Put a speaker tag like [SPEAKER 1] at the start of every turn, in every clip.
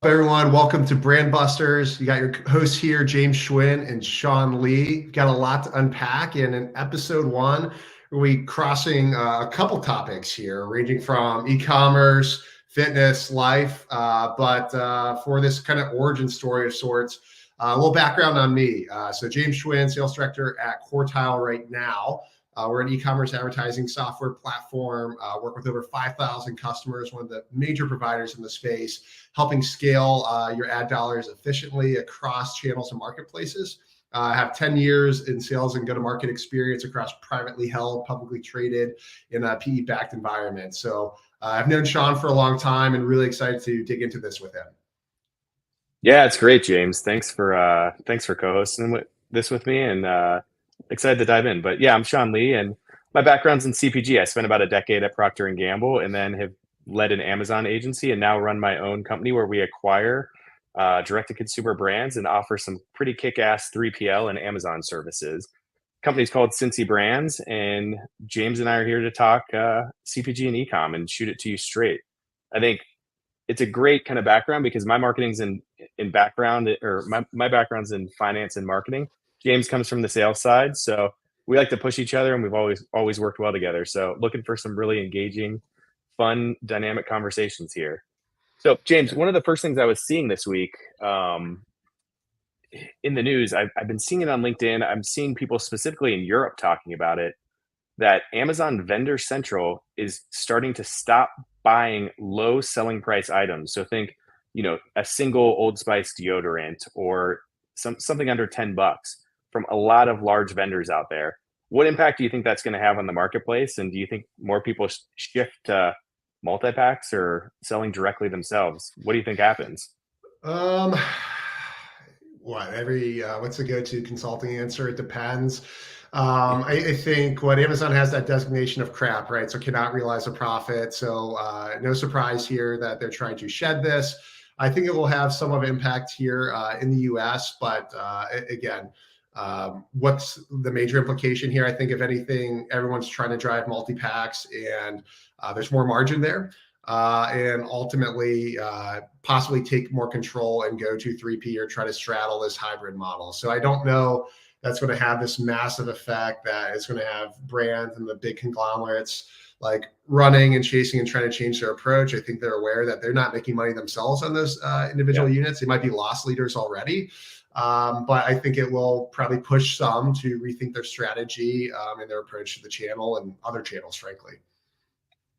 [SPEAKER 1] Everyone, welcome to BrandBusters. You got your hosts here, James Schwinn and Sean Lee. We've got a lot to unpack. And in episode one, we're crossing a couple topics here, ranging from e-commerce, fitness, life. But for this kind of origin story of sorts, a little background on me. So James Schwinn, sales director at Quartile right now. We're an e-commerce advertising software platform, work with over 5,000 customers, one of the major providers in the space, helping scale your ad dollars efficiently across channels and marketplaces. I have 10 years in sales and go-to-market experience across privately held, publicly traded, in a PE-backed environment. So I've known Sean for a long time and really excited to dig into this with him.
[SPEAKER 2] Yeah, it's great, James. Thanks for co-hosting this with me, and excited to dive in. But yeah, I'm Sean Lee, and my background's in CPG. I spent about a decade at Procter and Gamble, and then have led an Amazon agency, and now run my own company where we acquire direct-to-consumer brands and offer some pretty kick-ass 3PL and Amazon services. Company's called Cincy Brands, and James and I are here to talk CPG and ecom and shoot it to you straight. I think it's a great kind of background because my marketing's in background, or my background's in finance and marketing. James comes from the sales side, so we like to push each other, and we've always worked well together. So looking for some really engaging, fun, dynamic conversations here. So James, one of the first things I was seeing this week in the news, I've been seeing it on LinkedIn. I'm seeing people specifically in Europe talking about it, that Amazon Vendor Central is starting to stop buying low selling price items. So think, a single Old Spice deodorant or something under $10 from a lot of large vendors out there. What impact do you think that's going to have on the marketplace? And do you think more people shift to multi-packs or selling directly themselves? What do you think happens?
[SPEAKER 1] What's the go-to consulting answer? It depends. I think what Amazon has that designation of crap, right? So cannot realize a profit. So no surprise here that they're trying to shed this. I think it will have some of impact here in the US, but again, what's the major implication here? I think if anything, everyone's trying to drive multi-packs, and there's more margin there. And ultimately possibly take more control and go to 3P or try to straddle this hybrid model. So I don't know that's going to have this massive effect that is going to have brands and the big conglomerates like running and chasing and trying to change their approach. I think they're aware that they're not making money themselves on those individual units. They might be loss leaders already. But I think it will probably push some to rethink their strategy and their approach to the channel and other channels, frankly.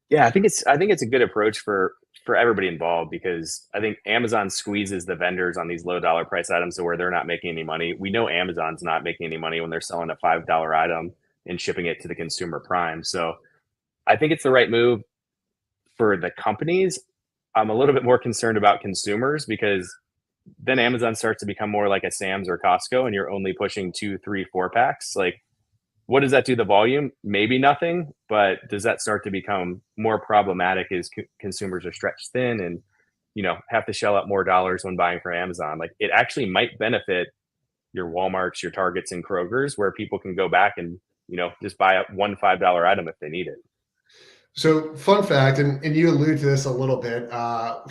[SPEAKER 2] Yeah, I think it's a good approach for everybody involved, because I think Amazon squeezes the vendors on these low dollar price items to where they're not making any money. We know Amazon's not making any money when they're selling a $5 item and shipping it to the consumer prime. So I think it's the right move for the companies. I'm a little bit more concerned about consumers, because then Amazon starts to become more like a Sam's or Costco, and you're only pushing 2, 3, 4 packs. Like, what does that do to the volume? Maybe nothing, but does that start to become more problematic as consumers are stretched thin and, have to shell out more dollars when buying from Amazon? Like, it actually might benefit your Walmarts, your Targets, and Krogers, where people can go back and, just buy one $5 item if they need it.
[SPEAKER 1] So fun fact, and you allude to this a little bit.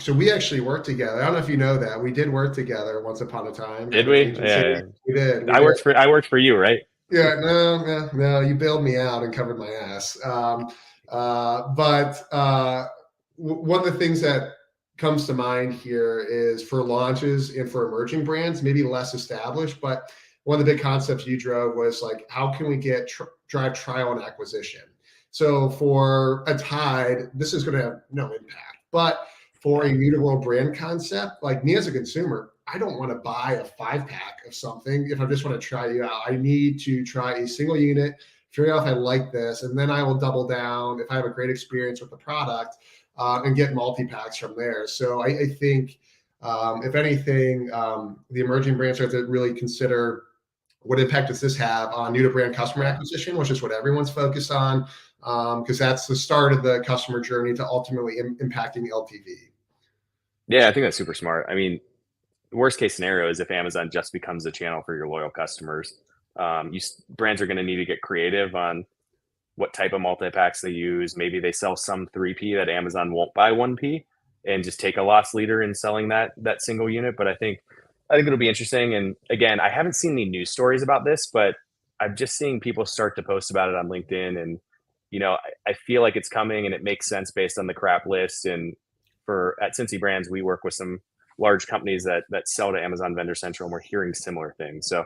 [SPEAKER 1] So we actually worked together. I don't know if you know that. We did work together once upon a time.
[SPEAKER 2] Did we? Yeah.
[SPEAKER 1] We did.
[SPEAKER 2] I worked for you, right?
[SPEAKER 1] Yeah, no, you bailed me out and covered my ass. But one of the things that comes to mind here is for launches and for emerging brands, maybe less established, but one of the big concepts you drove was like, how can we drive trial and acquisition? So for a Tide, this is going to have no impact, but for a new to world brand concept, like me as a consumer, I don't want to buy a 5-pack of something if I just want to try you out. I need to try a single unit, figure out if I like this, and then I will double down if I have a great experience with the product and get multi-packs from there. So I think, if anything, the emerging brands have to really consider what impact does this have on new to brand customer acquisition, which is what everyone's focused on, because that's the start of the customer journey to ultimately impacting LTV.
[SPEAKER 2] Yeah, I think that's super smart. I mean, the worst case scenario is if Amazon just becomes a channel for your loyal customers. Brands are going to need to get creative on what type of multi-packs they use. Maybe they sell some 3P that Amazon won't buy 1P. and just take a loss leader in selling that single unit. But I think it'll be interesting. And again, I haven't seen any news stories about this, but I'm just seeing people start to post about it on LinkedIn. And, I feel like it's coming and it makes sense based on the crap list. And at Cincy Brands, we work with some large companies that sell to Amazon Vendor Central, and we're hearing similar things. So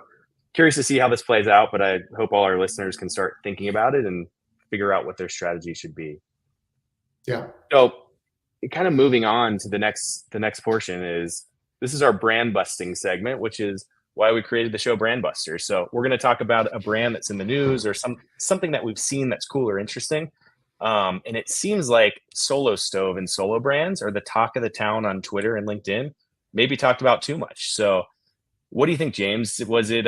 [SPEAKER 2] curious to see how this plays out, but I hope all our listeners can start thinking about it and figure out what their strategy should be.
[SPEAKER 1] Yeah.
[SPEAKER 2] So kind of moving on to the next portion is, this is our brand busting segment, which is why we created the show BrandBusters. So we're going to talk about a brand that's in the news or something that we've seen that's cool or interesting. And it seems like Solo Stove and Solo Brands are the talk of the town on Twitter and LinkedIn, maybe talked about too much. So what do you think, James? Was it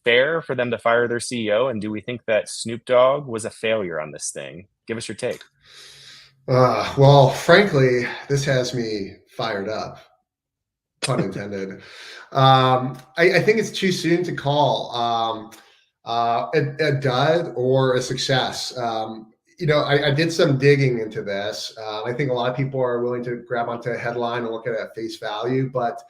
[SPEAKER 2] fair for them to fire their CEO? And do we think that Snoop Dogg was a failure on this thing? Give us your take.
[SPEAKER 1] Well, frankly, this has me fired up. Pun intended. I think it's too soon to call a dud or a success. I did some digging into this. I think a lot of people are willing to grab onto a headline and look at it at face value. But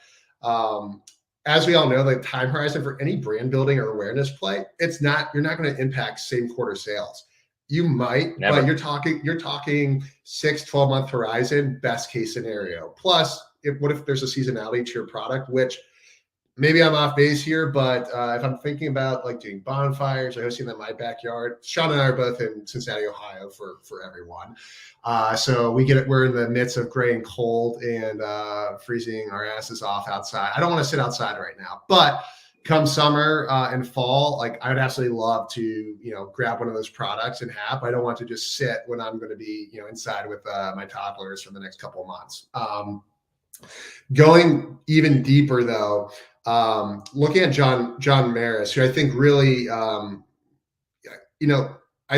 [SPEAKER 1] as we all know, the time horizon for any brand building or awareness play, you're not going to impact same quarter sales. You might,
[SPEAKER 2] Never.
[SPEAKER 1] but you're talking 6-12 month horizon, best case scenario. Plus, what if there's a seasonality to your product, which maybe I'm off base here, but if I'm thinking about like doing bonfires or hosting them in my backyard, Sean and I are both in Cincinnati, Ohio for everyone. So we're in the midst of gray and cold and freezing our asses off outside. I don't want to sit outside right now, but come summer and fall, like I would absolutely love to, grab one of those products and have. I don't want to just sit when I'm going to be, inside with my toddlers for the next couple of months. Going even deeper though, looking at John Maris, who I think really, I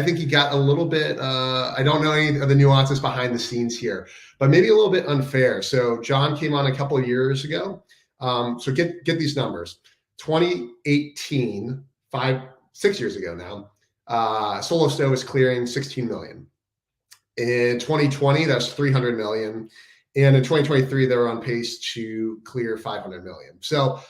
[SPEAKER 1] think he got a little bit, I don't know any of the nuances behind the scenes here, but maybe a little bit unfair. So John came on a couple of years ago. So get these numbers. 2018, 6 years ago now, Solo Stove was clearing 16 million. In 2020, that's 300 million. And in 2023, they were on pace to clear 500 million. So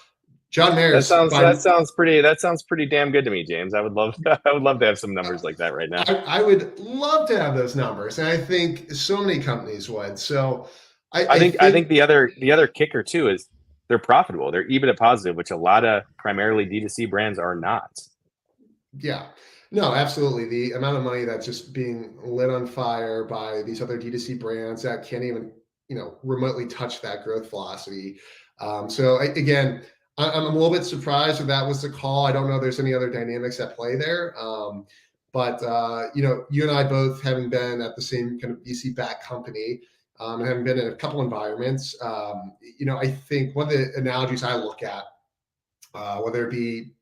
[SPEAKER 1] John Maris.
[SPEAKER 2] That sounds pretty damn good to me, James. I would love to have some numbers like that right now.
[SPEAKER 1] I would love to have those numbers, and I think so many companies would. So
[SPEAKER 2] I think the other kicker too is they're profitable. They're EBITDA positive, which a lot of primarily D2C brands are not.
[SPEAKER 1] Yeah. No, absolutely. The amount of money that's just being lit on fire by these other D2C brands that can't even, remotely touch that growth velocity. Again, I'm a little bit surprised that was the call. I don't know if there's any other dynamics at play there. But you and I both having been at the same kind of VC backed company and having been in a couple environments, I think one of the analogies I look at, whether it be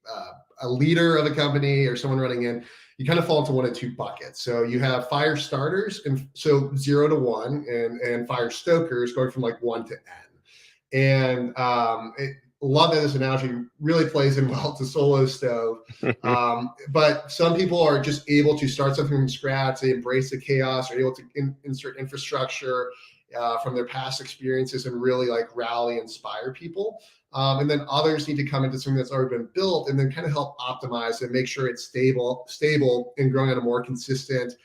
[SPEAKER 1] a leader of a company or someone running in, you kind of fall into one of two buckets. So you have fire starters, and so 0 to 1, and fire stokers going from like 1 to N. And love that this analogy really plays in well to Solo Stove. But some people are just able to start something from scratch. They embrace the chaos, are able to insert infrastructure from their past experiences and really like rally, inspire people. And then others need to come into something that's already been built and then kind of help optimize and make sure it's stable and growing on a more consistent,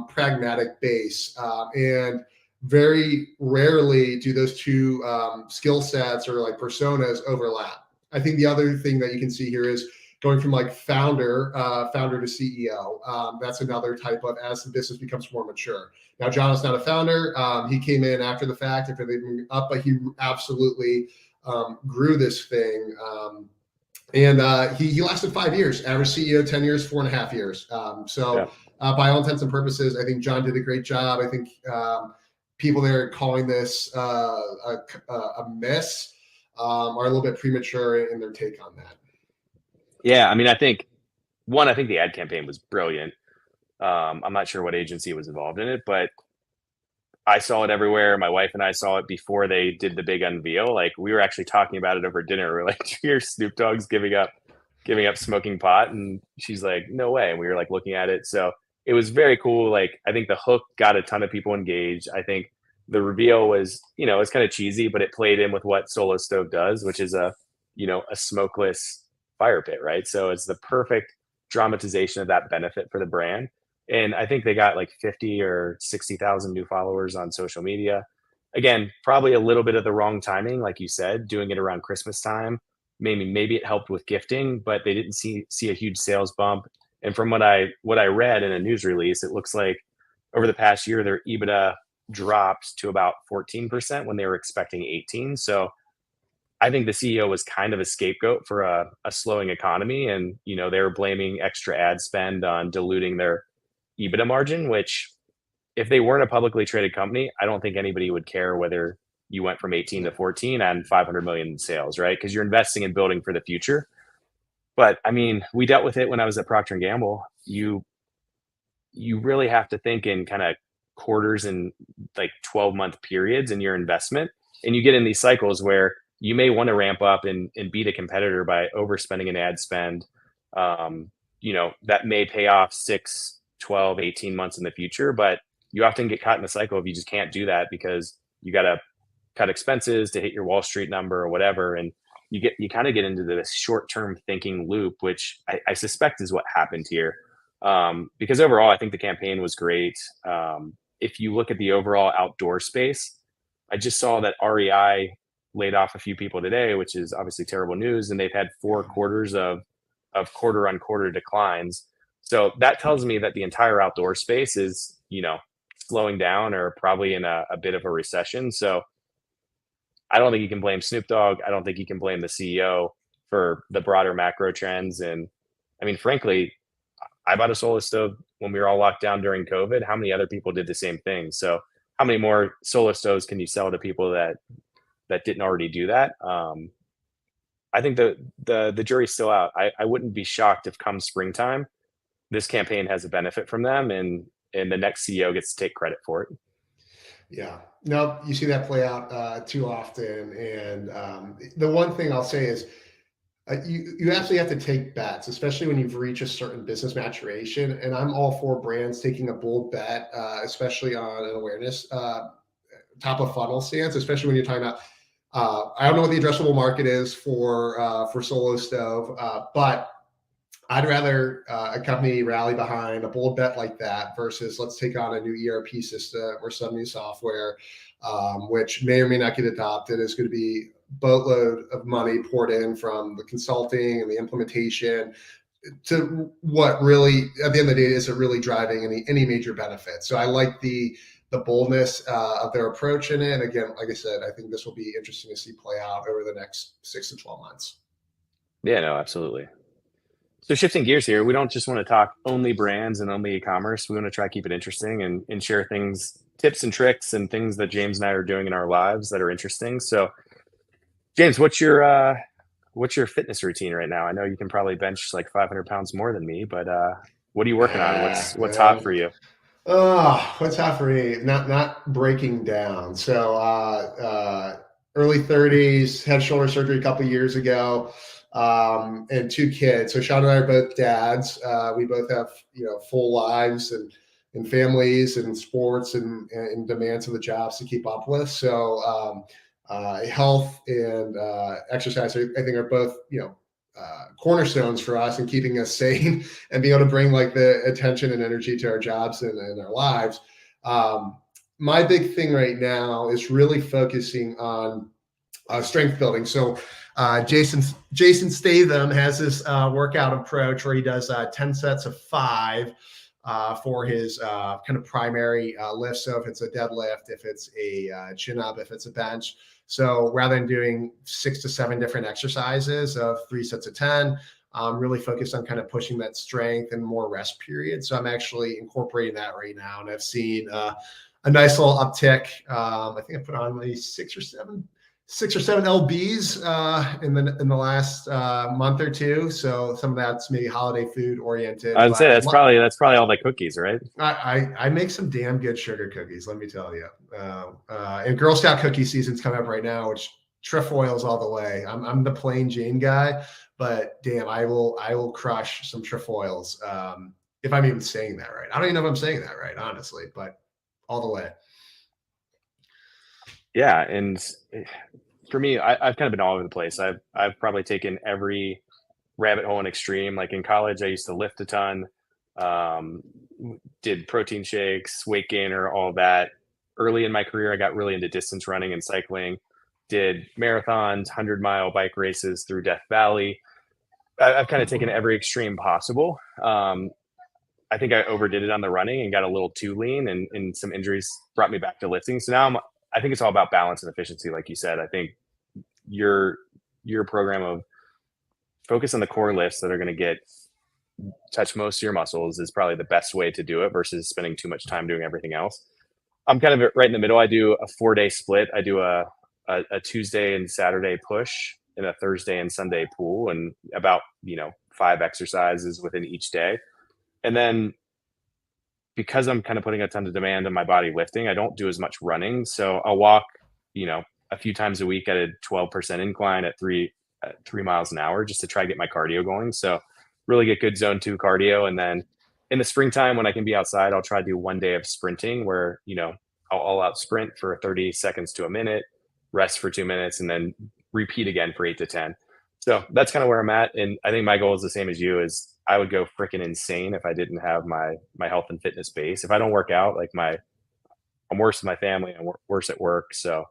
[SPEAKER 1] pragmatic base. And very rarely do those two skill sets or like personas overlap. I think the other thing that you can see here is going from like founder to CEO. That's another type of, as the business becomes more mature. Now, John is not a founder. He came in after the fact, after they've moved up, but he absolutely grew this thing. And he lasted 5 years, average CEO, 10 years, 4.5 years. By all intents and purposes, I think John did a great job. I think people there calling this a miss are a little bit premature in their take on that.
[SPEAKER 2] Yeah, I mean, I think the ad campaign was brilliant. I'm not sure what agency was involved in it, but I saw it everywhere. My wife and I saw it before they did the big unveil. Like, we were actually talking about it over dinner. We're like, here's Snoop Dogg's giving up smoking pot, and she's like, no way. And we were like looking at it. So it was very cool. Like, I think the hook got a ton of people engaged. I think the reveal was, it's kind of cheesy, but it played in with what Solo Stove does, which is a smokeless fire pit, right? So it's the perfect dramatization of that benefit for the brand. And I think they got like 50 or 60,000 new followers on social media. Again, probably a little bit of the wrong timing, like you said, doing it around Christmas time. Maybe it helped with gifting, but they didn't see a huge sales bump. And from what I read in a news release, it looks like over the past year their EBITDA dropped to about 14% when they were expecting 18. So I think the CEO was kind of a scapegoat for a slowing economy, and they were blaming extra ad spend on diluting their EBITDA margin. Which, if they weren't a publicly traded company, I don't think anybody would care whether you went from 18 to 14 and 500 million in sales, right? Because you're investing in building for the future. But I mean, we dealt with it when I was at Procter and Gamble. You really have to think in kind of quarters and like 12-month periods in your investment, and you get in these cycles where you may want to ramp up and beat a competitor by overspending an ad spend, that may pay off 6, 12, 18 months in the future. But you often get caught in the cycle if you just can't do that because you got to cut expenses to hit your Wall Street number or whatever. And you kind of get into this short-term thinking loop, which I suspect is what happened here. Because overall, I think the campaign was great. If you look at the overall outdoor space, I just saw that REI laid off a few people today, which is obviously terrible news. And they've had 4 quarters of quarter-on-quarter declines. So that tells me that the entire outdoor space is, slowing down or probably in a bit of a recession. So I don't think you can blame Snoop Dogg. I don't think you can blame the CEO for the broader macro trends. And I mean, frankly, I bought a Solo Stove when we were all locked down during COVID. How many other people did the same thing? So how many more Solo Stoves can you sell to people that didn't already do that? I think the jury's still out. I wouldn't be shocked if come springtime, this campaign has a benefit from them, and the next CEO gets to take credit for it.
[SPEAKER 1] Yeah, no, you see that play out too often. And the one thing I'll say is you actually have to take bets, especially when you've reached a certain business maturation. And I'm all for brands taking a bold bet, especially on an awareness top of funnel stance, especially when you're talking about. I don't know what the addressable market is for Solo Stove, but I'd rather a company rally behind a bold bet like that versus let's take on a new ERP system or some new software, which may or may not get adopted. Is going to be boatload of money poured in from the consulting and the implementation to what really, at the end of the day, isn't really driving any major benefit. So I like the boldness of their approach in it. And again, like I said, I think this will be interesting to see play out over the next 6 to 12 months.
[SPEAKER 2] Yeah, no, absolutely. So shifting gears here, we don't just want to talk only brands and only e-commerce. We want to try to keep it interesting and share things, tips and tricks and things that James and I are doing in our lives that are interesting. So James, what's your fitness routine right now? I know you can probably bench like 500 pounds more than me, but what are you working on? What's hot for you?
[SPEAKER 1] Oh, what's hot for me? Not breaking down. So early 30s, had shoulder surgery a couple of years ago, and 2 kids. So Sean and I are both dads. We both have full lives and families and sports and demands of the jobs to keep up with. So health and exercise, I think, are both cornerstones for us in keeping us sane and being able to bring like the attention and energy to our jobs and our lives. My big thing right now is really focusing on strength building. So Jason Statham has this workout approach where he does 10 sets of 5 for his kind of primary lift. So if it's a deadlift, if it's a chin up, if it's a bench. So rather than doing 6 to 7 different exercises of 3 sets of 10, I'm really focused on kind of pushing that strength and more rest period. So I'm actually incorporating that right now. And I've seen a nice little uptick. I think I put on maybe 6 or 7 lbs in the last month or two. So some of that's maybe holiday food oriented.
[SPEAKER 2] I'd say that's probably all the cookies, right?
[SPEAKER 1] I make some damn good sugar cookies, let me tell you. And Girl Scout cookie season's coming up right now, which trefoils all the way. I'm the plain Jane guy, but damn, I will crush some trefoils. If I'm even saying that right. I don't even know if I'm saying that right, honestly, but all the way.
[SPEAKER 2] Yeah, and for me, I've kind of been all over the place. I've probably taken every rabbit hole and extreme. Like in college, I used to lift a ton, um, did protein shakes, weight gainer, all that. Early in my career, I got really into distance running and cycling, did marathons, 100-mile bike races through Death Valley. I've kind of taken every extreme possible. I think I overdid it on the running and got a little too lean, and some injuries brought me back to lifting. So now I think it's all about balance and efficiency. Like you said, I think your program of focus on the core lifts that are going to touch most of your muscles is probably the best way to do it versus spending too much time doing everything else. I'm kind of right in the middle. I do a 4-day split. I do a Tuesday and Saturday push and a Thursday and Sunday pull, and about 5 exercises within each day. And then because I'm kind of putting a ton of demand on my body lifting, I don't do as much running. So I'll walk, a few times a week at a 12% incline at 3 miles an hour just to try to get my cardio going. So really get good zone 2 cardio. And then in the springtime when I can be outside, I'll try to do 1 day of sprinting where, I'll all out sprint for 30 seconds to a minute, rest for 2 minutes, and then repeat again for 8 to 10. So that's kind of where I'm at. And I think my goal is the same as you, is I would go freaking insane if I didn't have my health and fitness base. If I don't work out, like I'm worse with my family, I'm worse at work. So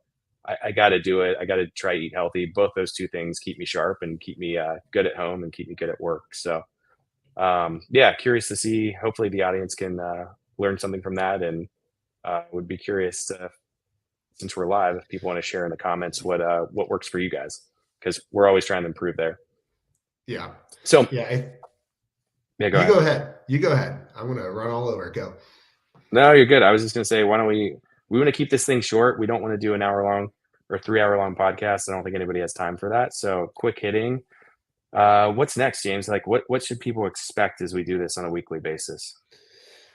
[SPEAKER 2] I got to do it. I got to try to eat healthy. Both those two things keep me sharp and keep me good at home and keep me good at work. So curious to see, hopefully the audience can learn something from that, and would be curious to, since we're live, if people want to share in the comments what works for you guys, because we're always trying to improve there.
[SPEAKER 1] Yeah.
[SPEAKER 2] So
[SPEAKER 1] yeah.
[SPEAKER 2] Go
[SPEAKER 1] ahead. You go ahead. I'm going to run all over. Go.
[SPEAKER 2] No, you're good. I was just going to say, why don't we want to keep this thing short. We don't want to do an hour-long or 3-hour-long podcast. I don't think anybody has time for that. So quick hitting. What's next, James? Like what should people expect as we do this on a weekly basis?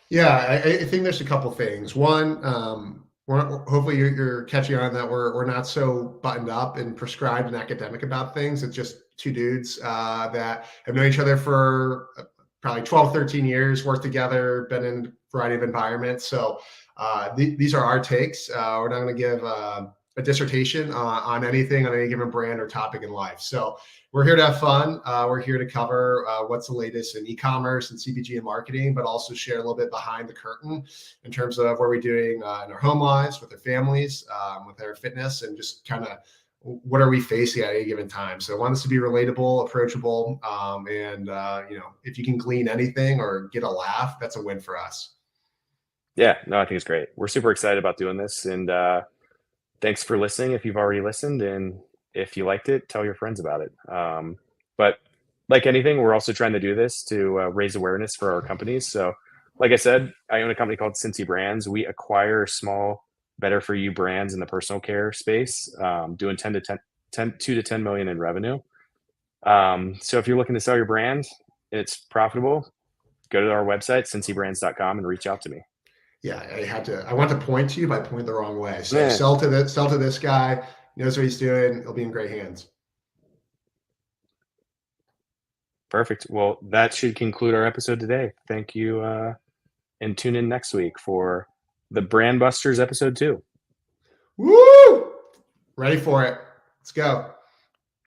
[SPEAKER 1] Yeah, I think there's a couple things. One, hopefully you're catching on that we're not so buttoned up and prescribed and academic about things. It's just two dudes that have known each other for probably 12, 13 years, worked together, been in a variety of environments. So these are our takes. We're not going to give a dissertation on anything, on any given brand or topic in life. So we're here to have fun. We're here to cover what's the latest in e-commerce and CPG and marketing, but also share a little bit behind the curtain in terms of what we're doing in our home lives, with our families, with our fitness, and just kind of what are we facing at any given time. So I want this to be relatable, approachable, and if you can glean anything or get a laugh, that's a win for us.
[SPEAKER 2] Yeah, no, I think it's great. We're super excited about doing this, and thanks for listening. If you've already listened, and if you liked it, tell your friends about it. But like anything, we're also trying to do this to raise awareness for our companies. So like I said, I own a company called Cincy Brands. We acquire small, better for you brands in the personal care space, doing 2 to 10 million in revenue. So if you're looking to sell your brand and it's profitable, go to our website, cincybrands.com, and reach out to me.
[SPEAKER 1] Yeah, I want to point to you, but I point the wrong way. So sell to this guy, knows what he's doing. He'll be in great hands.
[SPEAKER 2] Perfect. Well, that should conclude our episode today. Thank you. And tune in next week for the BrandBusters episode 2.
[SPEAKER 1] Woo! Ready for it. Let's go.